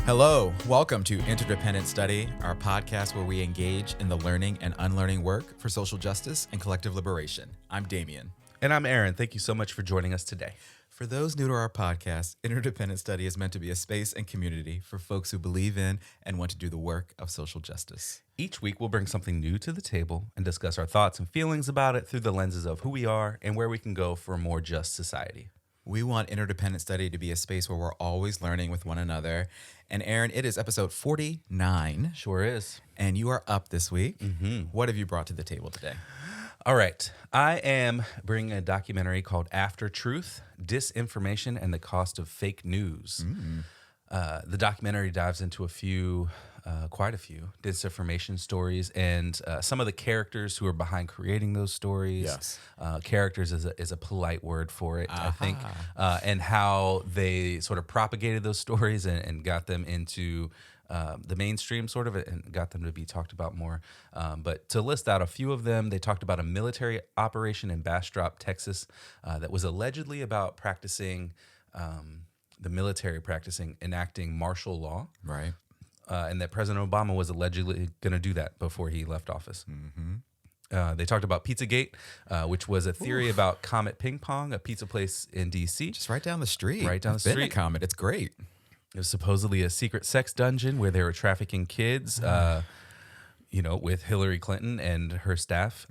Hello, welcome to Interdependent Study, our podcast where we engage in the learning and unlearning work for social justice and collective liberation. I'm Damien. And I'm Aaron. Thank you so much for joining us today. For those new to our podcast, Interdependent Study is meant to be a space and community for folks who believe in and want to do the work of social justice. Each week, we'll bring something new to the table and discuss our thoughts and feelings about it through the lenses of who we are and where we can go for a more just society. We want Interdependent Study to be a space where we're always learning with one another. And Aaron, it is episode 49. Sure is. And you are up this week. What have you brought to the table today? All right. I am bringing a documentary called After Truth, Disinformation and the Cost of Fake News. The documentary dives into quite a few disinformation stories and some of the characters who are behind creating those stories. Yes. Characters is a polite word for it, I think, and how they sort of propagated those stories and got them into the mainstream sort of and got them to be talked about more. But to list out a few of them, they talked about a military operation in Bastrop, Texas, that was allegedly about the military practicing enacting martial law. Right. And that President Obama was allegedly going to do that before he left office. They talked about Pizzagate, which was a theory about Comet Ping Pong, a pizza place in D.C. Just right down the street. Right down the Been to street. Comet. It's great. It was supposedly a secret sex dungeon where they were trafficking kids, with Hillary Clinton and her staff.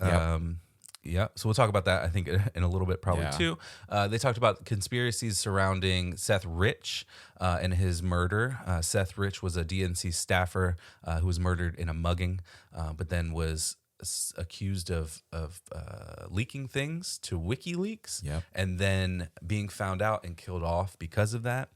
Yep. So we'll talk about that, I think, in a little bit probably too. Yeah. They talked about conspiracies surrounding Seth Rich and his murder. Seth Rich was a DNC staffer who was murdered in a mugging, but then was accused of leaking things to WikiLeaks, and then being found out and killed off because of that.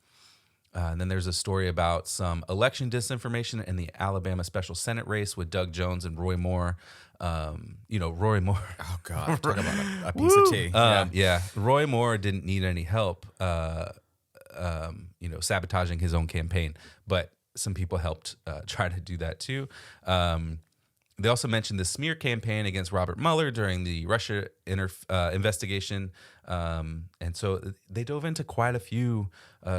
And then there's a story about some election disinformation in the Alabama special Senate race with Doug Jones and Roy Moore. Roy Moore. Oh, God. Talk about a piece of tea. Roy Moore didn't need any help, sabotaging his own campaign. But some people helped try to do that, too. They also mentioned the smear campaign against Robert Mueller during the Russia investigation. And so they dove into quite a few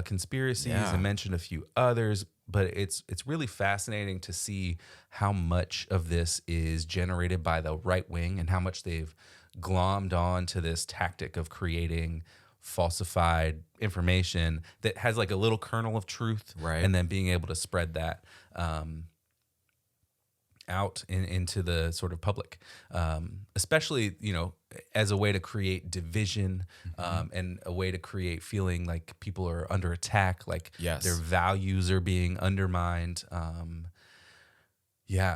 conspiracies and mentioned a few others. But it's really fascinating to see how much of this is generated by the right wing and how much they've glommed on to this tactic of creating falsified information that has like a little kernel of truth, and then being able to spread that out into the sort of public, especially, as a way to create division and a way to create feeling like people are under attack, like their values are being undermined.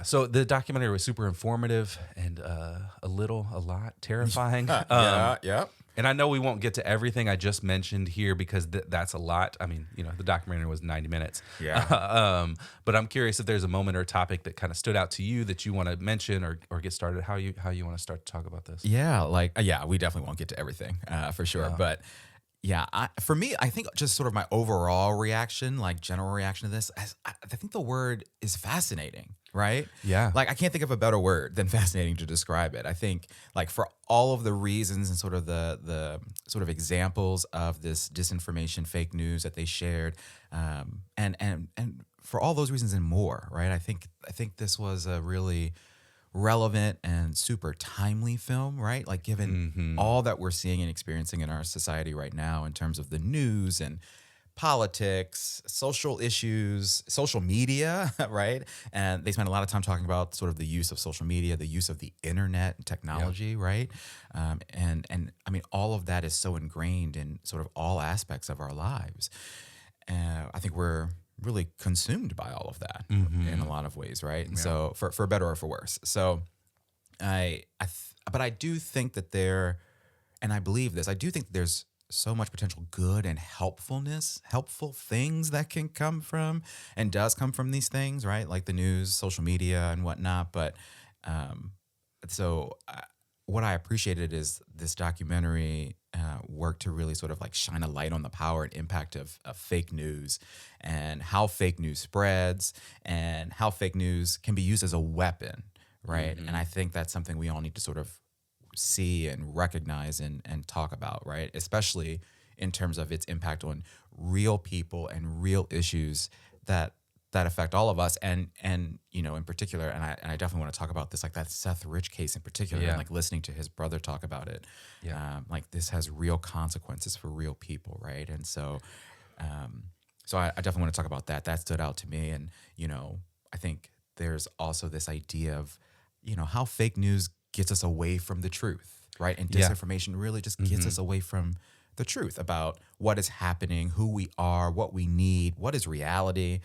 So the documentary was super informative and a lot terrifying. And I know we won't get to everything I just mentioned here because that's a lot. I mean, the documentary was 90 minutes. But I'm curious if there's a moment or a topic that kind of stood out to you that you want to mention or get started, how you want to start to talk about this. We definitely won't get to everything for sure. But for me, I think just sort of my overall reaction, like general reaction to this, I think the word is fascinating. Right? Yeah. Like I can't think of a better word than fascinating to describe it. I think like for all of the reasons and sort of the sort of examples of this disinformation, fake news that they shared, and for all those reasons and more, right? I think this was a really relevant and super timely film, right? Like given all that we're seeing and experiencing in our society right now in terms of the news and politics, social issues, social media, right? And they spend a lot of time talking about sort of the use of social media, the use of the internet and technology, right? And I mean, all of that is so ingrained in sort of all aspects of our lives. I think we're really consumed by all of that in a lot of ways, right? And so for better or for worse. So but I do think that I believe this, I do think there's so much potential good and helpful things that can come from and does come from these things, right? Like the news, social media and whatnot. But what I appreciated is this documentary worked to really sort of like shine a light on the power and impact of fake news and how fake news spreads and how fake news can be used as a weapon, right? And I think that's something we all need to sort of see and recognize and talk about, right? Especially in terms of its impact on real people and real issues that that affect all of us, and in particular, and I definitely want to talk about this, like that Seth Rich case in particular, Yeah. and like listening to his brother talk about it. Yeah. Like this has real consequences for real people, right? And so, I definitely want to talk about that. That stood out to me, and I think there's also this idea of how fake news gets us away from the truth, right? And Yeah. disinformation really just gets us away from the truth about what is happening, who we are, what we need, what is reality.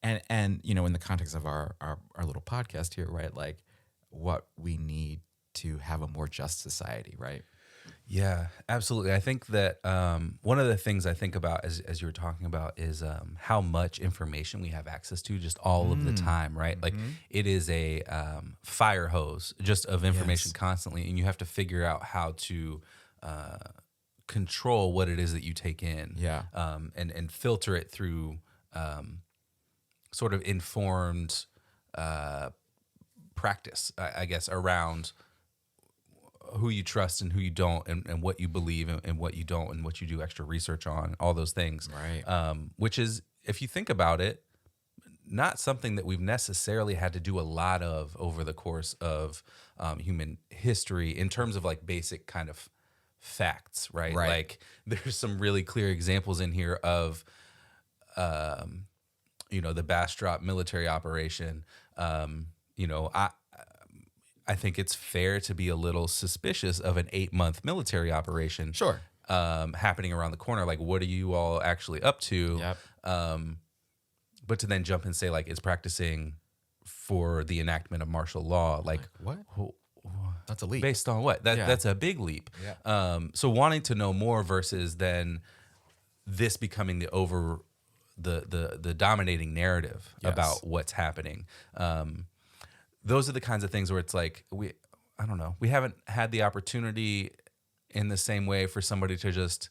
And in the context of our little podcast here, right? Like what we need to have a more just society, right? Yeah, absolutely. I think that one of the things I think about as you were talking about is how much information we have access to just all of the time, right? Like it is a fire hose just of information Yes. constantly, and you have to figure out how to control what it is that you take in, Yeah. and filter it through sort of informed practice, I guess, around who you trust and who you don't, and what you believe and what you don't, and what you do extra research on, all those things. Right. Which is, if you think about it, not something that we've necessarily had to do a lot of over the course of human history in terms of like basic kind of facts, right? Right. Like there's some really clear examples in here of, the Bastrop military operation. I think it's fair to be a little suspicious of an 8-month military operation. Sure. Happening around the corner. Like, what are you all actually up to? Yep. But to then jump and say, like, it's practicing for the enactment of martial law. Like What? wh- That's a leap. based on what? Yeah. That's a big leap. Yeah. So wanting to know more versus then this becoming the dominating narrative Yes. about what's happening. Those are the kinds of things where it's like I don't know, we haven't had the opportunity in the same way for somebody to just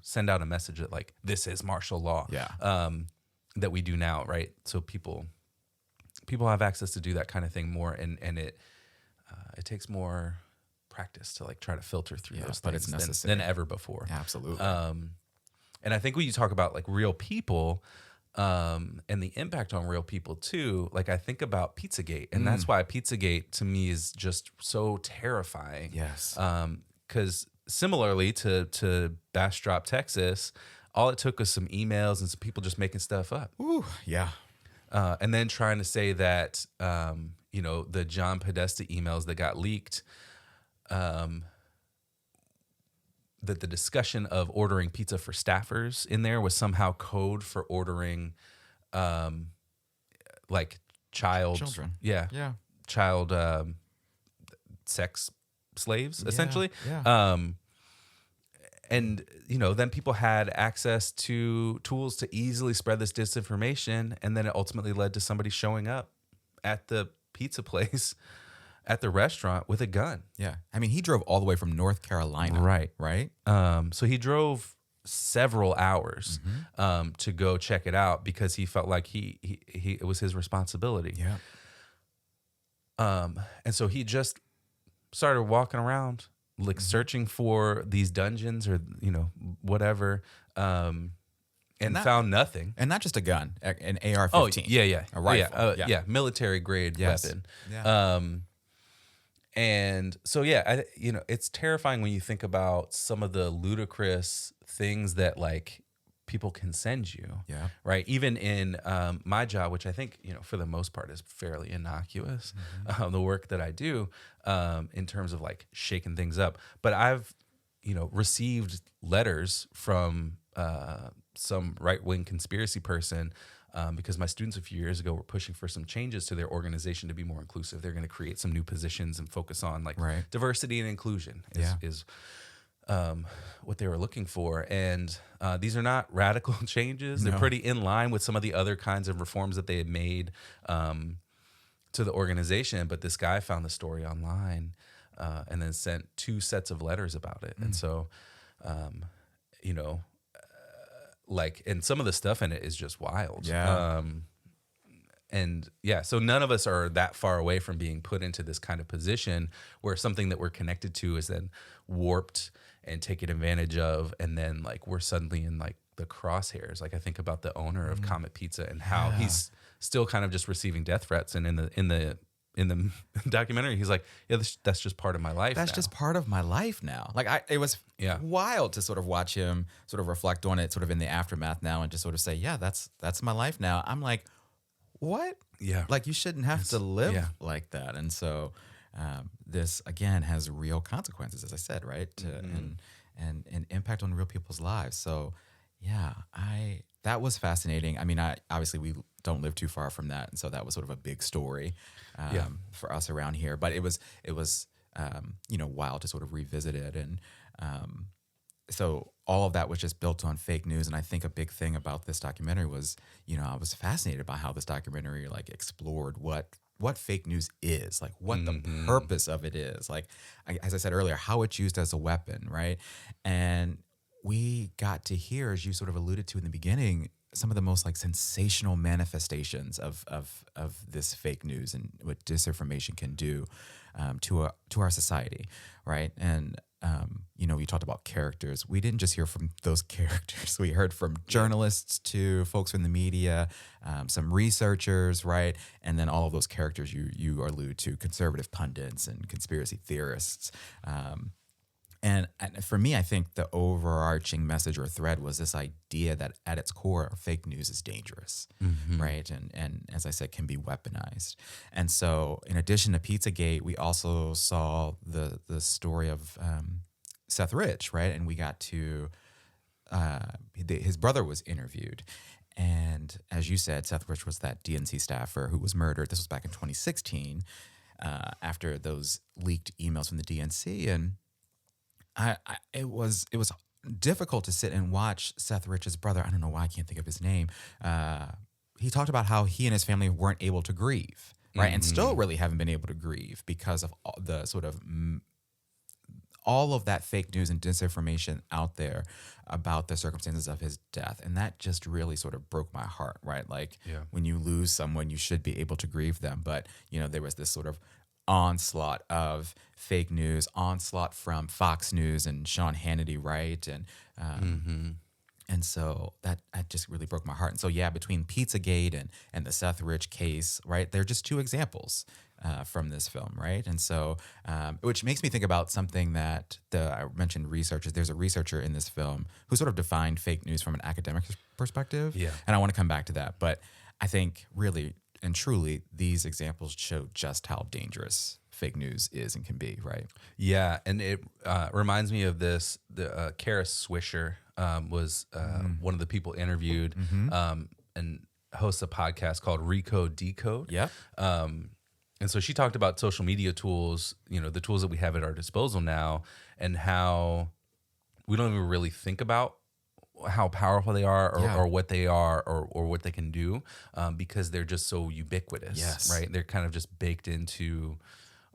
send out a message that like this is martial law. Yeah. That we do now, right? So people have access to do that kind of thing more, and it takes more practice to like try to filter through Yeah, those but things it's necessary. than ever before. Absolutely. And I think when you talk about like real people, and the impact on real people too, like I think about Pizzagate, and that's why Pizzagate to me is just so terrifying. Yes. Because similarly to Bastrop, Texas, all it took was some emails and some people just making stuff up. Ooh, yeah. And then trying to say that, the John Podesta emails that got leaked, that the discussion of ordering pizza for staffers in there was somehow code for ordering, like Children. Yeah. Yeah. Child sex slaves, essentially. Yeah. And, then people had access to tools to easily spread this disinformation. And then it ultimately led to somebody showing up at the pizza place, at the restaurant with a gun. Yeah. I mean, he drove all the way from North Carolina. Right. Right. So he drove several hours to go check it out because he felt like he it was his responsibility. Yeah. And so he just started walking around, like searching for these dungeons or whatever, and found nothing. And not just a gun, an AR-15. Oh yeah, A rifle. yeah, military grade Yes. weapon. Yeah. And so yeah, it's terrifying when you think about some of the ludicrous things that like people can send you. Yeah. Right. Even in my job, which I think for the most part is fairly innocuous, the work that I do in terms of like shaking things up. But I've received letters from some right-wing conspiracy person. Because my students a few years ago were pushing for some changes to their organization to be more inclusive. They're going to create some new positions and focus on like Right. diversity and inclusion is Yeah. what they were looking for. And these are not radical changes. They're pretty in line with some of the other kinds of reforms that they had made to the organization. But this guy found the story online and then sent 2 sets of letters about it. And so, and some of the stuff in it is just wild. Yeah. And yeah, so none of us are that far away from being put into this kind of position where something that we're connected to is then warped and taken advantage of. And then like we're suddenly in like the crosshairs. Like I think about the owner of Comet Pizza and how Yeah. he's still kind of just receiving death threats. And in the documentary, he's like, yeah, that's just part of my life. That's now. just part of my life now. Like it was Yeah. wild to sort of watch him sort of reflect on it sort of in the aftermath now and just sort of say, yeah, that's my life now. I'm like, what? Yeah. Like you shouldn't have to live yeah. like that. And so this again has real consequences, as I said, right? And an impact on real people's lives. So yeah, that was fascinating. I mean, obviously we don't live too far from that, and so that was sort of a big story for us around here. But it was wild to sort of revisit it, and so all of that was just built on fake news. And I think a big thing about this documentary was, I was fascinated by how this documentary like explored what fake news is, like what the purpose of it is, like as I said earlier, how it's used as a weapon, right? And we got to hear, as you sort of alluded to in the beginning, some of the most like sensational manifestations of this fake news and what disinformation can do to our society, right? And we talked about characters. We didn't just hear from those characters. We heard from journalists to folks from the media, some researchers, right? And then all of those characters you allude to, conservative pundits and conspiracy theorists. And for me, I think the overarching message or thread was this idea that at its core, fake news is dangerous, right? And as I said, can be weaponized. And so in addition to Pizzagate, we also saw the story of Seth Rich, right? And we got to, his brother was interviewed. And as you said, Seth Rich was that DNC staffer who was murdered. This was back in 2016 after those leaked emails from the DNC. And it was difficult to sit and watch Seth Rich's brother. I don't know why I can't think of his name. He talked about how he and his family weren't able to grieve, right? And still really haven't been able to grieve because of all the sort of all of that fake news and disinformation out there about the circumstances of his death. And that just really sort of broke my heart, right? Like when you lose someone, you should be able to grieve them. But, there was this sort of onslaught of fake news, onslaught from Fox News and Sean Hannity, right? And so that just really broke my heart. And so, between Pizzagate and the Seth Rich case, right, they're just two examples from this film, right? And so, which makes me think about something that I mentioned researchers. There's a researcher in this film who sort of defined fake news from an academic perspective. Yeah. And I want to come back to that. But I think really and truly, these examples show just how dangerous fake news is and can be, right? Yeah, and it reminds me of this. The Kara Swisher was one of the people interviewed and hosts a podcast called Recode Decode. Yeah. And so she talked about social media tools, the tools that we have at our disposal now, and how we don't even really think about how powerful they are or what they are or what they can do because they're just so ubiquitous, right? They're kind of just baked into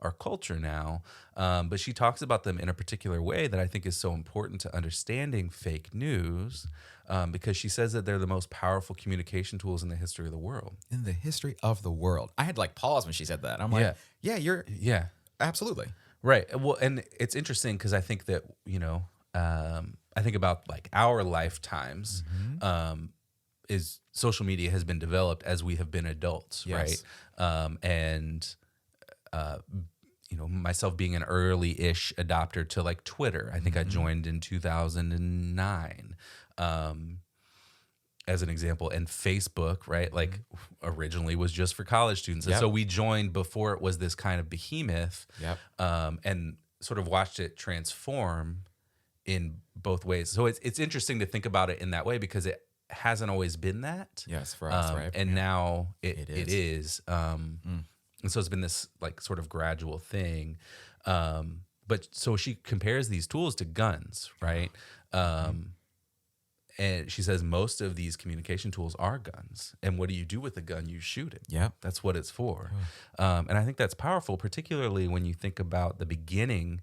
our culture now. But she talks about them in a particular way that I think is so important to understanding fake news because she says that they're the most powerful communication tools in the history of the world. In the history of the world. I had like pause when she said that. I'm like, you're absolutely. Right. Well, and it's interesting because I think that, I think about like our lifetimes is social media has been developed as we have been adults, right? Myself being an early-ish adopter to like Twitter. I think I joined in 2009 as an example. And Facebook, right? Like originally was just for college students. And so we joined before it was this kind of behemoth and sort of watched it transform in both ways. So it's interesting to think about it in that way because it hasn't always been that. Yes, for us, right? And now it is. And so it's been this like sort of gradual thing. But so she compares these tools to guns, right? And she says most of these communication tools are guns. And what do you do with a gun? You shoot it. Yeah. That's what it's for. And I think that's powerful, particularly when you think about the beginning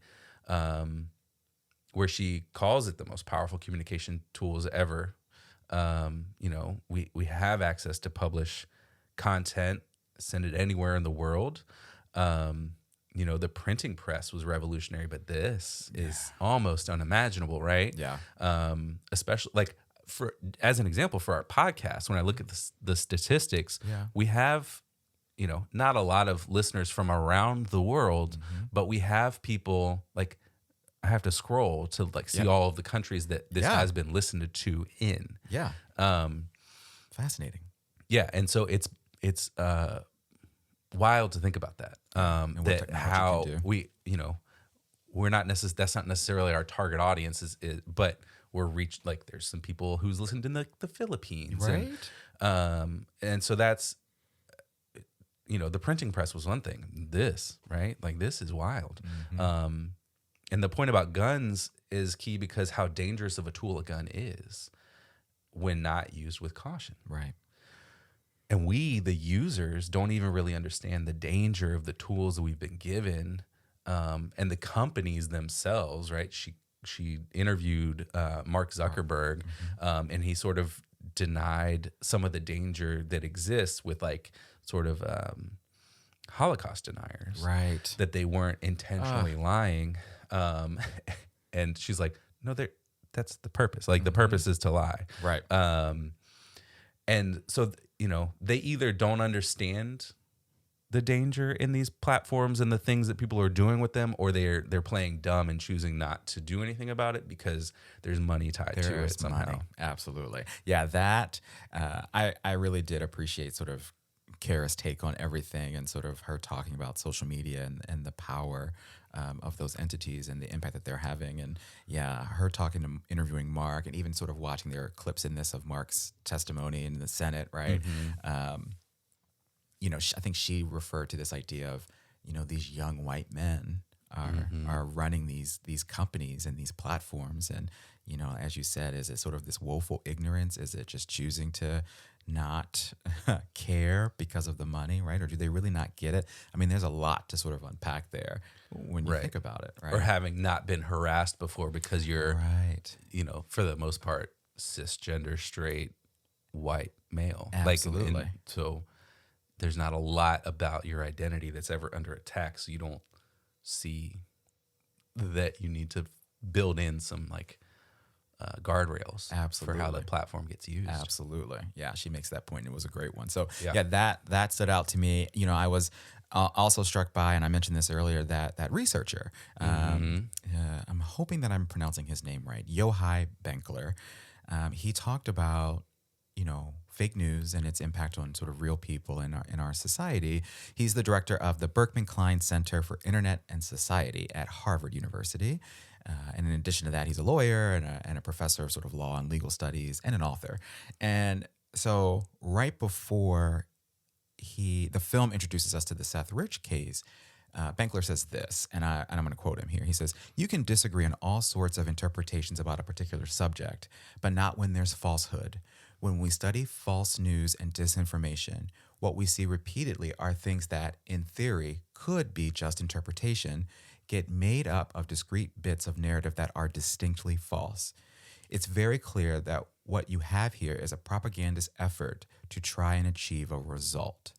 where she calls it the most powerful communication tools ever. We have access to publish content, send it anywhere in the world. The printing press was revolutionary, but this is almost unimaginable, right? Yeah. Especially like for as an example for our podcast, when I look at the statistics, Yeah. we have, not a lot of listeners from around the world, but we have people like I have to scroll to like see Yeah. all of the countries that this Yeah. has been listened to in. Yeah. Um, Fascinating. yeah, and so it's wild to think about that. And what That technology how can do. we, we're not that's not necessarily our target audience, but we're reached like there's some people who's listened in the Philippines, Right. and so that's the printing press was one thing. This right, like this is wild. And the point about guns is key because how dangerous of a tool a gun is when not used with caution. Right. And we, the users, don't even really understand the danger of the tools that we've been given, and the companies themselves. Right? She interviewed Mark Zuckerberg, and he sort of denied some of the danger that exists with like sort of Holocaust deniers. Right. That they weren't intentionally lying. And she's like, no, that's the purpose. Like the purpose is to lie. Right. And so, they either don't understand the danger in these platforms and the things that people are doing with them, or they're playing dumb and choosing not to do anything about it because there's money tied to There it is somehow. money. Absolutely. Yeah, that I really did appreciate sort of Kara's take on everything and sort of her talking about social media and the power of those entities and the impact that they're having. And yeah, her interviewing Mark and even sort of watching their clips in this of Mark's testimony in the Senate, right? I think she referred to this idea of, these young white men are running these companies and these platforms. And, as you said, is it sort of this woeful ignorance? Is it just choosing to not care because of the money, right? Or do they really not get it? I mean, there's a lot to sort of unpack there when you think about it, right? Or having not been harassed before because you're, right. For the most part, cisgender, straight, white male. Absolutely. Like, so there's not a lot about your identity that's ever under attack. So you don't see that you need to build in some like guardrails for how the platform gets used. Absolutely. Yeah, she makes that point. It was a great one. So Yeah. that stood out to me. I was also struck by, and I mentioned this earlier, that researcher. I'm hoping that I'm pronouncing his name right. Yochai Benkler. He talked about, fake news and its impact on sort of real people in our society. He's the director of the Berkman Klein Center for Internet and Society at Harvard University. And in addition to that, he's a lawyer and a professor of sort of law and legal studies and an author. And so right before the film introduces us to the Seth Rich case, Benkler says this, and I'm going to quote him here. He says, "You can disagree on all sorts of interpretations about a particular subject, but not when there's falsehood. When we study false news and disinformation, what we see repeatedly are things that, in theory, could be just interpretation, get made up of discrete bits of narrative that are distinctly false. It's very clear that what you have here is a propagandist effort to try and achieve a result."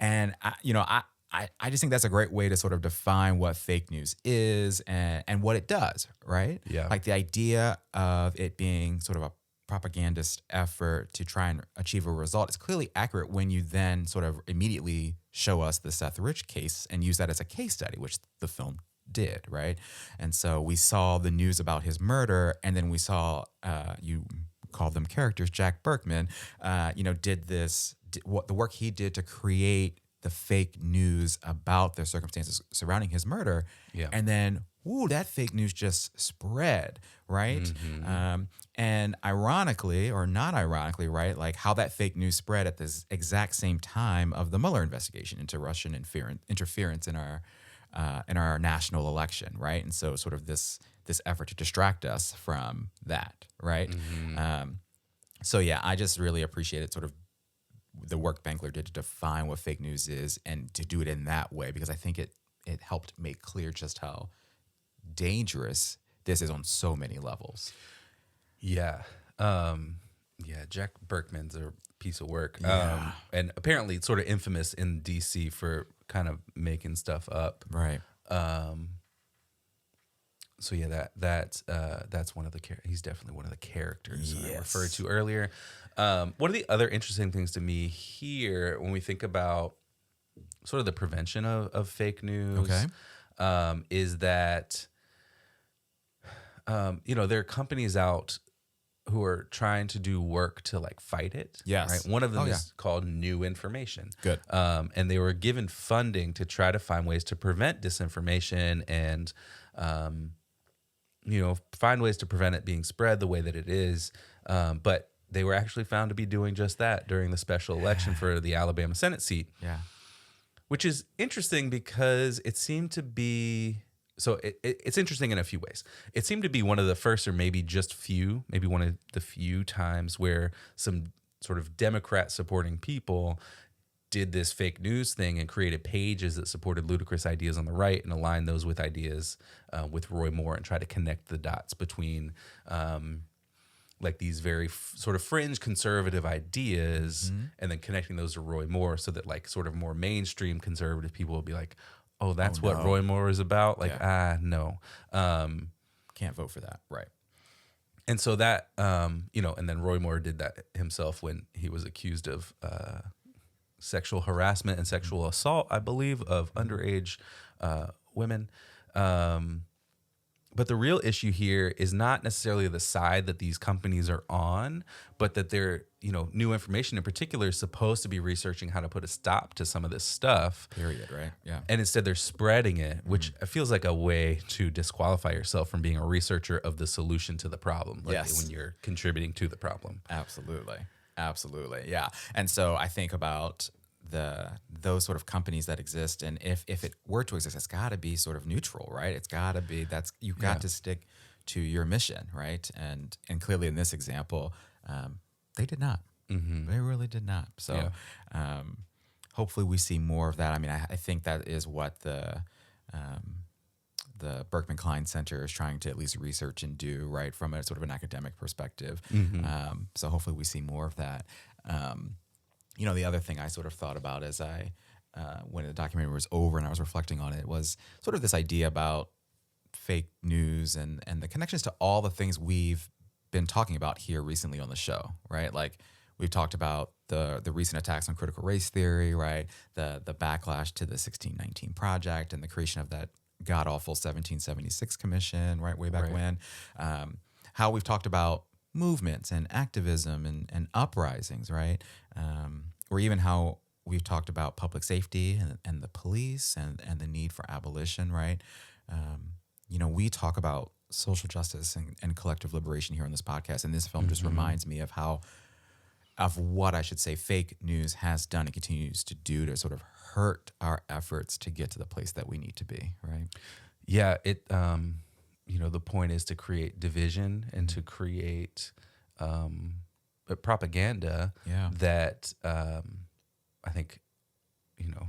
And I just think that's a great way to sort of define what fake news is and what it does, right? Yeah. Like the idea of it being sort of a propagandist effort to try and achieve a result is clearly accurate when you then sort of immediately show us the Seth Rich case and use that as a case study, which the film did, right? And so we saw the news about his murder, and then we saw, you called them characters, Jack Berkman, what the work he did to create the fake news about the circumstances surrounding his murder. Yeah. And then, that fake news just spread, right? And ironically, or not ironically, right, like how that fake news spread at the exact same time of the Mueller investigation into Russian interference in our national election, right? And so sort of this effort to distract us from that, right? So yeah, I just really appreciated sort of the work Benkler did to define what fake news is and to do it in that way, because I think it helped make clear just how dangerous this is on so many levels. Yeah. Jack Berkman's a piece of work. Yeah. And apparently it's sort of infamous in DC for kind of making stuff up. Right. So yeah, that's one of the he's definitely one of the characters I referred Yes. to earlier. One of the other interesting things to me here when we think about sort of the prevention of fake news, Okay. is that there are companies out who are trying to do work to like fight it. Yes. Right. One of them Oh, yeah. is called New Information. Good. And they were given funding to try to find ways to prevent disinformation and, find ways to prevent it being spread the way that it is. But they were actually found to be doing just that during the special election for the Alabama Senate seat, Yeah. which is interesting because it seemed to be. So it's interesting in a few ways. It seemed to be one of the first, or maybe one of the few times where some sort of Democrat supporting people did this fake news thing and created pages that supported ludicrous ideas on the right and aligned those with ideas with Roy Moore and try to connect the dots between like these very sort of fringe conservative ideas and then connecting those to Roy Moore so that like sort of more mainstream conservative people will be like, oh, that's what no. Roy Moore is about? Like, no. Can't vote for that. Right. And so that, and then Roy Moore did that himself when he was accused of sexual harassment and sexual assault, I believe, of underage women. But the real issue here is not necessarily the side that these companies are on, but that they're, New Information in particular is supposed to be researching how to put a stop to some of this stuff. Period. Right. Yeah. And instead they're spreading it, which feels like a way to disqualify yourself from being a researcher of the solution to the problem. Like Yes. when you're contributing to the problem. Absolutely. Absolutely. Yeah. And so I think about those sort of companies that exist, and if it were to exist, it's got to be sort of neutral, right? It's got to be you've got to stick to your mission, right? And clearly in this example, they did not. They really did not. So hopefully we see more of that. I mean, I think that is what the Berkman Klein Center is trying to at least research and do, right, from a sort of an academic perspective. So hopefully we see more of that. The other thing I sort of thought about as when the documentary was over and I was reflecting on it was sort of this idea about fake news and the connections to all the things we've been talking about here recently on the show, right? Like we've talked about the recent attacks on critical race theory, right? The backlash to the 1619 Project and the creation of that god-awful 1776 commission, right, way back when. How we've talked about movements and activism and uprisings, right? Or even how we've talked about public safety and the police and the need for abolition, right? We talk about social justice and collective liberation here on this podcast, and this film just reminds me of what I should say fake news has done and continues to do to sort of hurt our efforts to get to the place that we need to be, right? Yeah, the point is to create division and to create propaganda that I think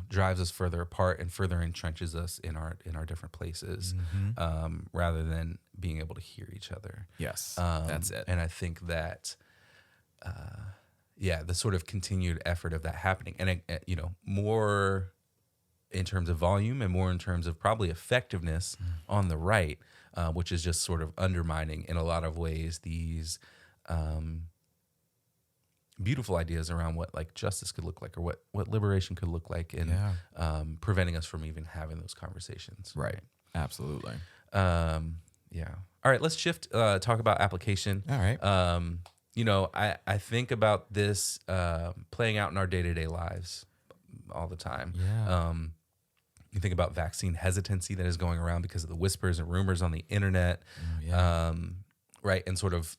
drives us further apart and further entrenches us in our different places, rather than being able to hear each other. Yes, that's it. And I think that the sort of continued effort of that happening, and more in terms of volume and more in terms of probably effectiveness on the right, which is just sort of undermining in a lot of ways these beautiful ideas around what like justice could look like or what liberation could look like, and preventing us from even having those conversations. Right. Absolutely. All right, let's shift, talk about application. All right. I think about this playing out in our day-to-day lives all the time. Yeah. You think about vaccine hesitancy that is going around because of the whispers and rumors on the internet, right? And sort of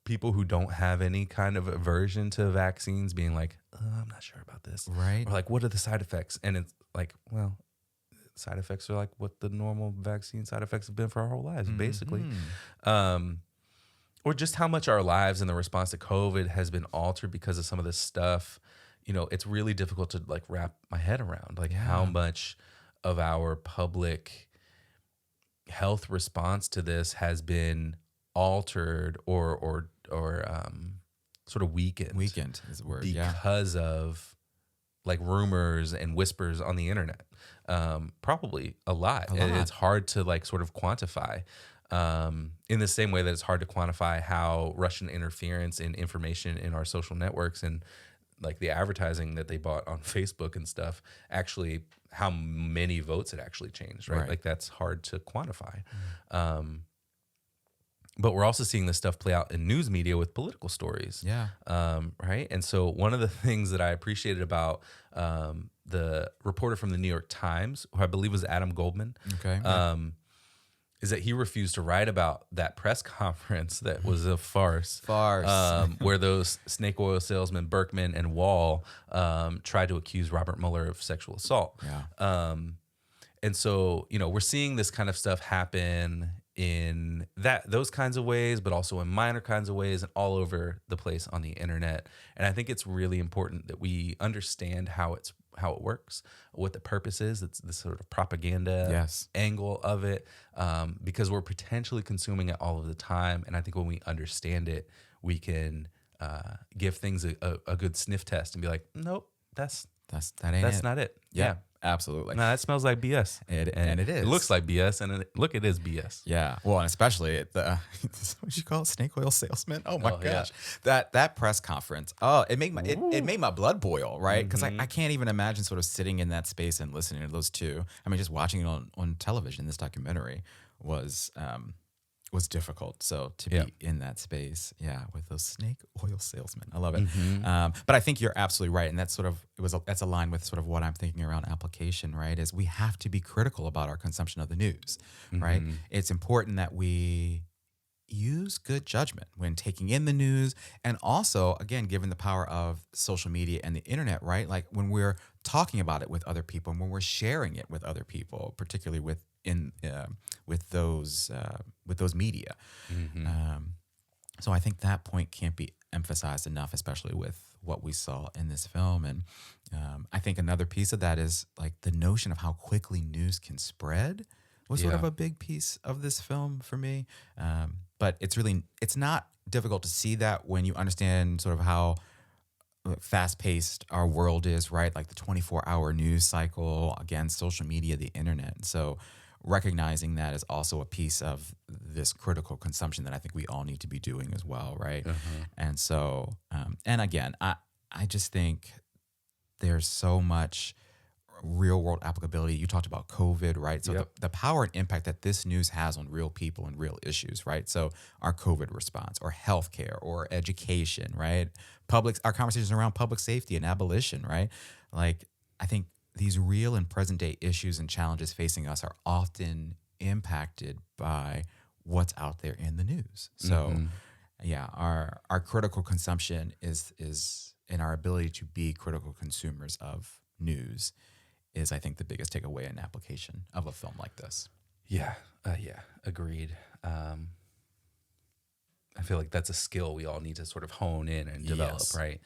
people who don't have any kind of aversion to vaccines being like, I'm not sure about this. Right. Or like, what are the side effects? And it's like, well, side effects are like what the normal vaccine side effects have been for our whole lives, basically. Or just how much our lives and the response to COVID has been altered because of some of this stuff. It's really difficult to like wrap my head around like how much of our public health response to this has been altered or sort of weakened. Weakened is the word. Because of like rumors and whispers on the internet. Probably a lot. A lot. It's hard to like sort of quantify. In the same way that it's hard to quantify how Russian interference in information in our social networks and like the advertising that they bought on Facebook and stuff, actually how many votes it actually changed, right? Right. Like that's hard to quantify. But we're also seeing this stuff play out in news media with political stories. Yeah. Right. And so one of the things that I appreciated about the reporter from the New York Times, who I believe was Adam Goldman, Okay. is that he refused to write about that press conference that was a farce. Where those snake oil salesmen, Berkman and Wall, tried to accuse Robert Mueller of sexual assault. Yeah. And so, we're seeing this kind of stuff happen in those kinds of ways, but also in minor kinds of ways and all over the place on the internet. And I think it's really important that we understand how it works, what the purpose is. It's the sort of propaganda Yes. angle of it, because we're potentially consuming it all of the time. And I think when we understand it, we can give things a good sniff test and be like, nope, that's not it. Yeah. Absolutely. No, that smells like BS. And it is. It looks like BS, and it is BS. Yeah. Well, and especially the what you call it, snake oil salesman. Oh my gosh, that press conference. Oh, it made my blood boil, right? Because I can't even imagine sort of sitting in that space and listening to those two. I mean, just watching it on television. This documentary was difficult. So to be in that space, with those snake oil salesmen, I love it. But I think you're absolutely right, and that's sort of that's aligned with sort of what I'm thinking around application. Right, is we have to be critical about our consumption of the news. Right, it's important that we use good judgment when taking in the news, and also, again, given the power of social media and the internet, right? Like when we're talking about it with other people and when we're sharing it with other people, particularly with those media. So I think that point can't be emphasized enough, especially with what we saw in this film. And I think another piece of that is like the notion of how quickly news can spread was sort of a big piece of this film for me. But it's not difficult to see that when you understand sort of how fast-paced our world is, right? Like the 24-hour news cycle, again, social media, the internet. So recognizing that is also a piece of this critical consumption that I think we all need to be doing as well, right? And so, and again, I just think there's so much real world applicability. You talked about COVID, right? So the power and impact that this news has on real people and real issues, right? So our COVID response, or healthcare, or education, right? Our conversations around public safety and abolition, right? Like, I think these real and present day issues and challenges facing us are often impacted by what's out there in the news. So our critical consumption is in our ability to be critical consumers of news is, I think, the biggest takeaway and application of a film like this. Yeah, agreed. I feel like that's a skill we all need to sort of hone in and develop, right?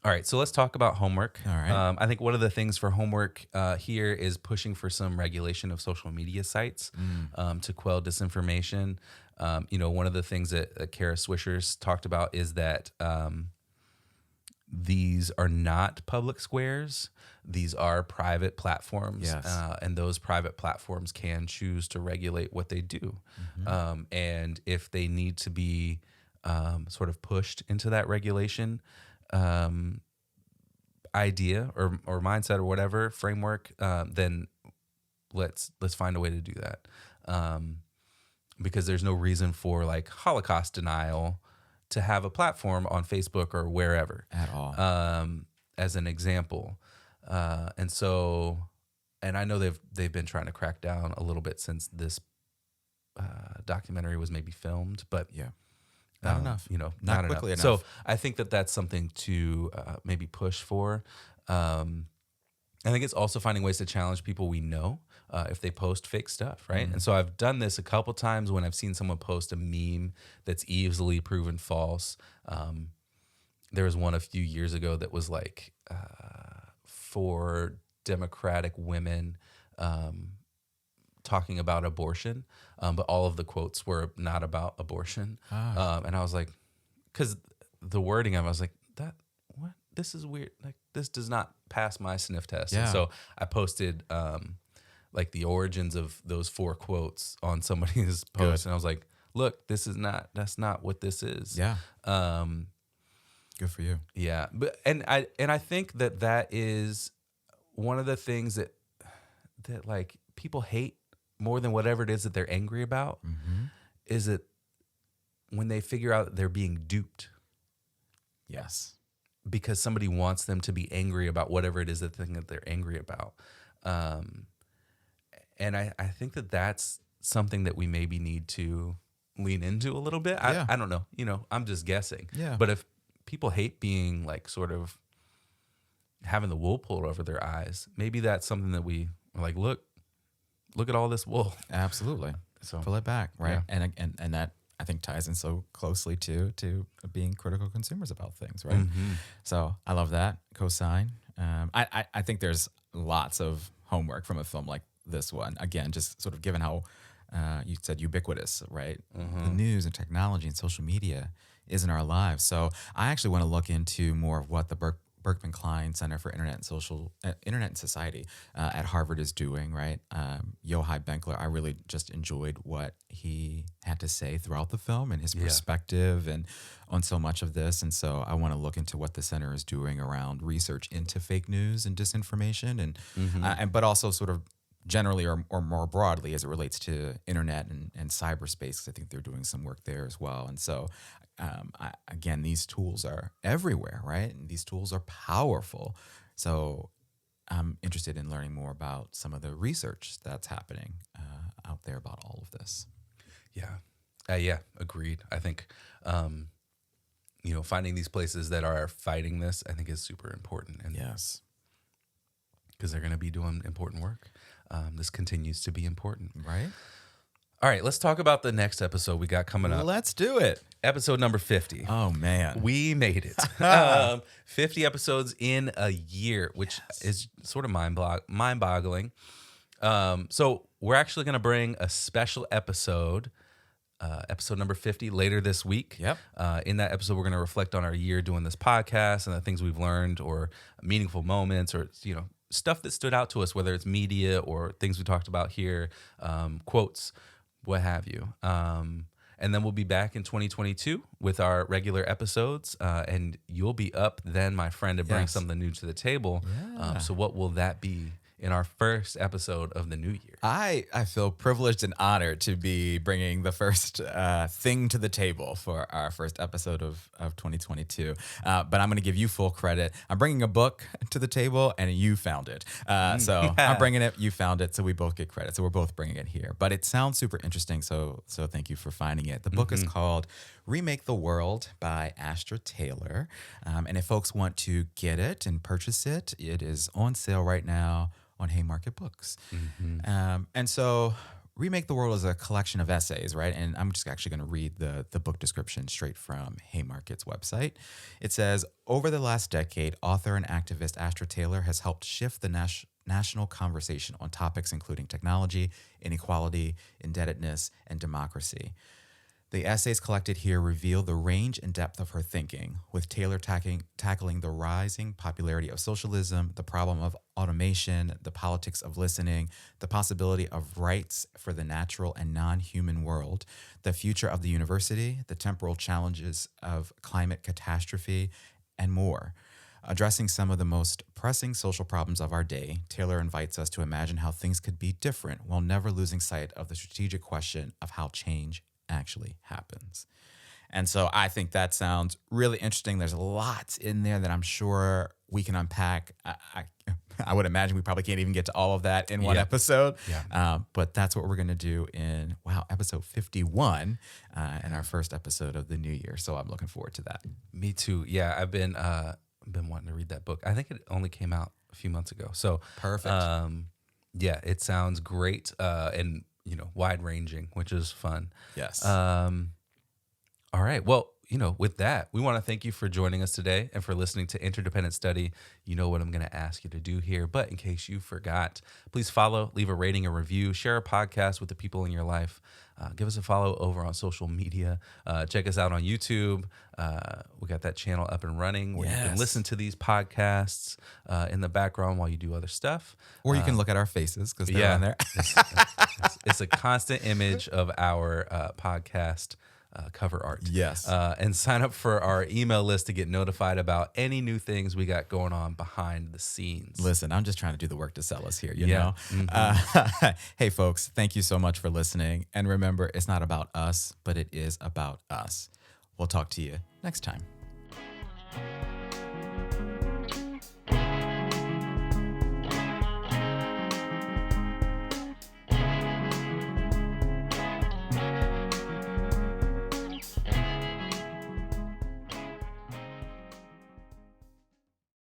All right, so let's talk about homework. All right. I think one of the things for homework here is pushing for some regulation of social media sites to quell disinformation. One of the things that Kara Swisher's talked about is that these are not public squares. These are private platforms. Yes. And those private platforms can choose to regulate what they do. And if they need to be sort of pushed into that regulation idea or mindset or whatever framework, then let's find a way to do that. Because there's no reason for like Holocaust denial to have a platform on Facebook or wherever At all. as an example. And I know they've been trying to crack down a little bit since this documentary was maybe filmed, but not enough. Not quickly enough. enough. So I think that's something to maybe push for. I think it's also finding ways to challenge people we know if they post fake stuff, right? And so I've done this a couple times when I've seen someone post a meme that's easily proven false. There was one a few years ago that was like for Democratic women talking about abortion, but all of the quotes were not about abortion. And I was like, because the wording of it, I was like, this is weird. Like, this does not pass my sniff test. Yeah. And so I posted like the origins of those 4 quotes on somebody's post, and I was like, look, that's not what this is. Yeah. Good for you. Yeah, but I think that is one of the things that like people hate more than whatever it is that they're angry about, is that when they figure out that they're being duped. Yes. Because somebody wants them to be angry about whatever it is that they're angry about. And I think that that's something that we maybe need to lean into a little bit. Yeah. I don't know. I'm just guessing. Yeah. But if people hate being like sort of having the wool pulled over their eyes, maybe that's something that we are like, look at all this wool. Absolutely. So pull it back, right? Yeah. And that I think ties in so closely to being critical consumers about things, right? So I love that. Cosign. I think there's lots of homework from a film like this one. Again, just sort of given how you said ubiquitous, right? The news and technology and social media is in our lives. So I actually want to look into more of what the Berkman Klein Center for Internet and Society at Harvard is doing, right? Yochai Benkler, I really just enjoyed what he had to say throughout the film and his perspective and on so much of this. And so I want to look into what the center is doing around research into fake news and disinformation, and but also sort of generally or more broadly as it relates to internet and cyberspace, 'cause I think they're doing some work there as well. And so again, these tools are everywhere, right? And these tools are powerful. So I'm interested in learning more about some of the research that's happening out there about all of this. Yeah. Yeah, agreed. I think, finding these places that are fighting this, I think is super important. And Yes. because they're going to be doing important work. This continues to be important. Right? All right, let's talk about the next episode we got coming up. Let's do it. Episode number 50. Oh, man. We made it. 50 episodes in a year, which is sort of mind-boggling. So we're actually going to bring a special episode, episode number 50, later this week. Yep. In that episode, we're going to reflect on our year doing this podcast and the things we've learned or meaningful moments or, stuff that stood out to us, whether it's media or things we talked about here, quotes, what have you. And then we'll be back in 2022 with our regular episodes. And you'll be up then, my friend, to bring something new to the table. Yeah. So what will that be in our first episode of the new year? I feel privileged and honored to be bringing the first thing to the table for our first episode of 2022. But I'm going to give you full credit. I'm bringing a book to the table, and you found it. So I'm bringing it. You found it. So we both get credit. So we're both bringing it here. But it sounds super interesting. So thank you for finding it. The book is called Remake the World by Astra Taylor. And if folks want to get it and purchase it, it is on sale right now on Haymarket Books. And so Remake the World is a collection of essays, right? And I'm just actually going to read the book description straight from Haymarket's website. It says, over the last decade, author and activist Astra Taylor has helped shift the national conversation on topics including technology, inequality, indebtedness, and democracy. The essays collected here reveal the range and depth of her thinking, with Taylor tackling the rising popularity of socialism, the problem of automation, the politics of listening, the possibility of rights for the natural and non-human world, the future of the university, the temporal challenges of climate catastrophe, and more. Addressing some of the most pressing social problems of our day, Taylor invites us to imagine how things could be different while never losing sight of the strategic question of how change actually happens. And so I think that sounds really interesting. There's lots in there that I'm sure we can unpack. I would imagine we probably can't even get to all of that in one episode. But that's what we're going to do in, episode 51 in our first episode of the new year. So I'm looking forward to that. Me too. Yeah, I've been wanting to read that book. I think it only came out a few months ago. So perfect. Yeah, it sounds great and wide ranging, which is fun. Yes. All right. Well, with that, we want to thank you for joining us today and for listening to Interdependent Study. You know what I'm going to ask you to do here, but in case you forgot, please follow, leave a rating, a review, share a podcast with the people in your life. Give us a follow over on social media. Check us out on YouTube. We got that channel up and running where you can listen to these podcasts in the background while you do other stuff. Or you can look at our faces because they're on there. It's a constant image of our podcast cover art. Yes. And sign up for our email list to get notified about any new things we got going on behind the scenes. Listen, I'm just trying to do the work to sell us here, you know? Mm-hmm. Hey, folks, thank you so much for listening. And remember, it's not about us, but it is about us. We'll talk to you next time.